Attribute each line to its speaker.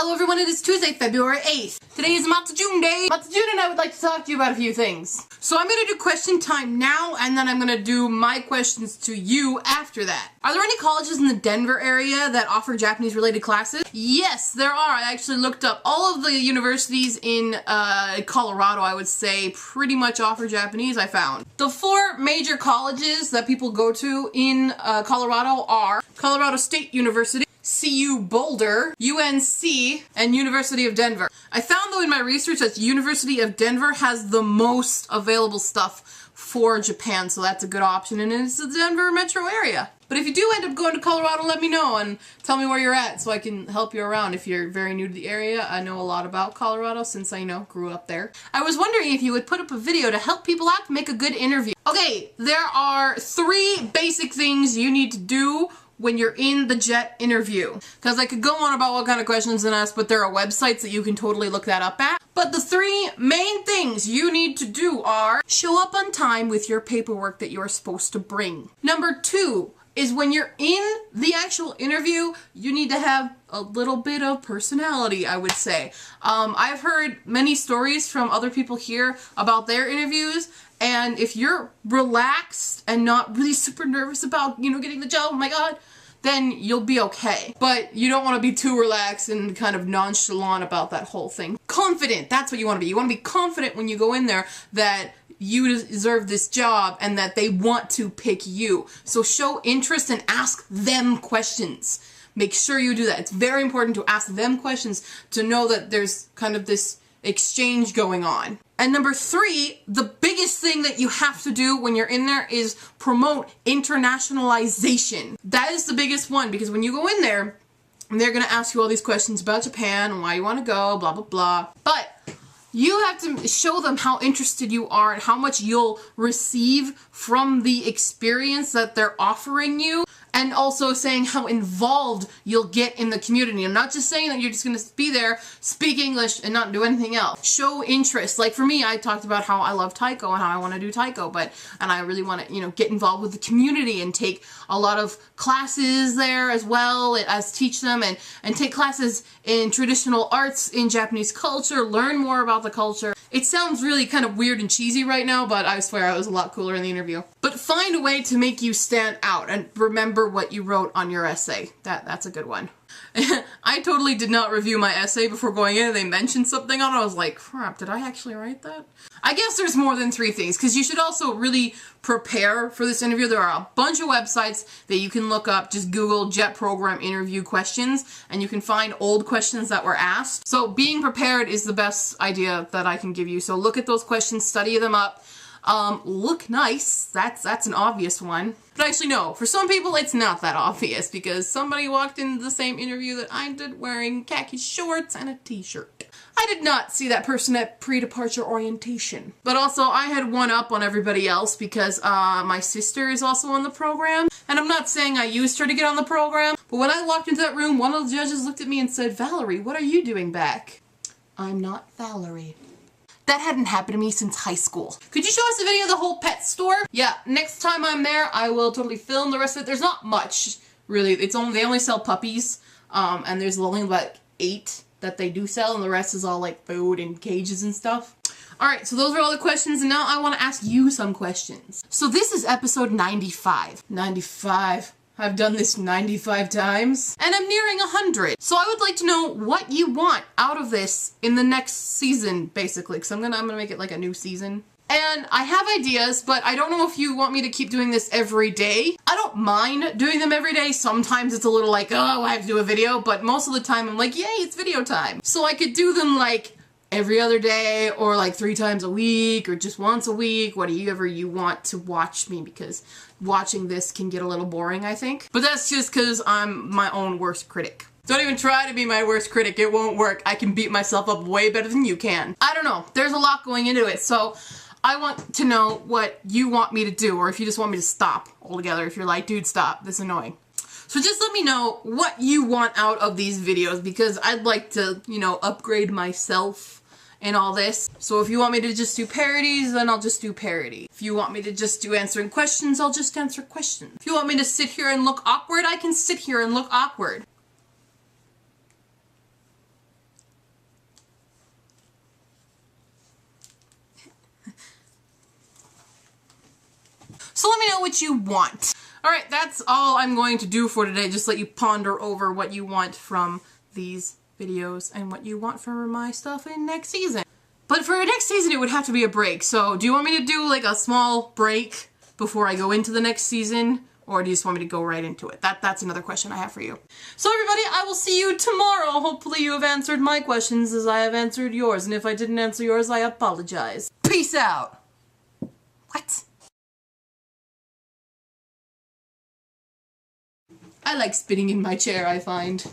Speaker 1: Hello everyone, it is Tuesday, February 8th. Today is Matsujun Day. Matsujun and I would like to talk to you about a few things. So I'm going to do question time now, and then I'm going to do my questions to you after that. Are there any colleges in the Denver area that offer Japanese related classes? Yes, there are. I actually looked up all of the universities in Colorado, I would say, pretty much offer Japanese, I found. The four major colleges that people go to in Colorado are Colorado State University, CU Boulder, UNC, and University of Denver. I found though in my research that University of Denver has the most available stuff for Japan, so that's a good option, and it's the Denver metro area. But if you do end up going to Colorado, let me know and tell me where you're at so I can help you around if you're very new to the area. I know a lot about Colorado since I grew up there. I was wondering if you would put up a video to help people out to make a good interview. Okay, there are 3 basic things you need to do when you're in the JET interview. Because I could go on about what kind of questions and ask, but there are websites that you can totally look that up at. But the 3 main things you need to do are show up on time with your paperwork that you're supposed to bring. Number 2 is when you're in the actual interview, you need to have a little bit of personality, I would say. I've heard many stories from other people here about their interviews, and if you're relaxed and not really super nervous about, getting the job, oh my god, then you'll be okay. But you don't want to be too relaxed and kind of nonchalant about that whole thing. Confident, that's what you want to be. You want to be confident when you go in there that you deserve this job and that they want to pick you. So show interest and ask them questions. Make sure you do that. It's very important to ask them questions to know that there's kind of this exchange going on. And number 3, the biggest thing that you have to do when you're in there is promote internationalization. That is the biggest one, because when you go in there, they're going to ask you all these questions about Japan and why you want to go, blah, blah, blah. But you have to show them how interested you are and how much you'll receive from the experience that they're offering you, and also saying how involved you'll get in the community. I'm not just saying that you're just going to be there, speak English, and not do anything else. Show interest. Like for me, I talked about how I love taiko and how I want to do taiko, and I really want to, get involved with the community and take a lot of classes there as well as teach them, and take classes in traditional arts in Japanese culture, learn more about the culture. It sounds really kind of weird and cheesy right now, but I swear I was a lot cooler in the interview. But find a way to make you stand out and remember what you wrote on your essay. That's a good one. I totally did not review my essay before going in, and they mentioned something on it. I was like, crap, did I actually write that? I guess there's more than 3 things, because you should also really prepare for this interview. There are a bunch of websites that you can look up. Just Google JET program interview questions, and you can find old questions that were asked. So being prepared is the best idea that I can give you. So look at those questions, study them up. Look nice. That's an obvious one. But actually no, for some people it's not that obvious, because somebody walked into the same interview that I did wearing khaki shorts and a t-shirt. I did not see that person at pre-departure orientation. But also I had one up on everybody else because my sister is also on the program. And I'm not saying I used her to get on the program, but when I walked into that room, one of the judges looked at me and said, "Valerie, what are you doing back?" I'm not Valerie. That hadn't happened to me since high school. Could you show us a video of the whole pet store? Yeah, next time I'm there, I will totally film the rest of it. There's not much, really. They only sell puppies, and there's only like 8 that they do sell, and the rest is all like food and cages and stuff. Alright, so those are all the questions, and now I want to ask you some questions. So this is episode 95. 95. I've done this 95 times, and I'm nearing 100. So I would like to know what you want out of this in the next season, basically, because I'm gonna make it like a new season. And I have ideas, but I don't know if you want me to keep doing this every day. I don't mind doing them every day. Sometimes it's a little like, oh, I have to do a video, but most of the time I'm like, yay, it's video time. So I could do them like every other day, or like 3 times a week, or just once a week, whatever you want to watch me, because watching this can get a little boring, I think. But that's just because I'm my own worst critic. Don't even try to be my worst critic, it won't work. I can beat myself up way better than you can. I don't know, there's a lot going into it, so I want to know what you want me to do, or if you just want me to stop altogether, if you're like, dude, stop, this is annoying. So just let me know what you want out of these videos, because I'd like to, upgrade myself and all this. So if you want me to just do parodies, then I'll just do parody. If you want me to just do answering questions, I'll just answer questions. If you want me to sit here and look awkward, I can sit here and look awkward. me know what you want. Alright, that's all I'm going to do for today. Just let you ponder over what you want from these videos and what you want from my stuff in next season. But for next season, it would have to be a break. So do you want me to do like a small break before I go into the next season? Or do you just want me to go right into it? That's another question I have for you. So everybody, I will see you tomorrow. Hopefully you have answered my questions as I have answered yours. And if I didn't answer yours, I apologize. Peace out. What? I like spitting in my chair, I find.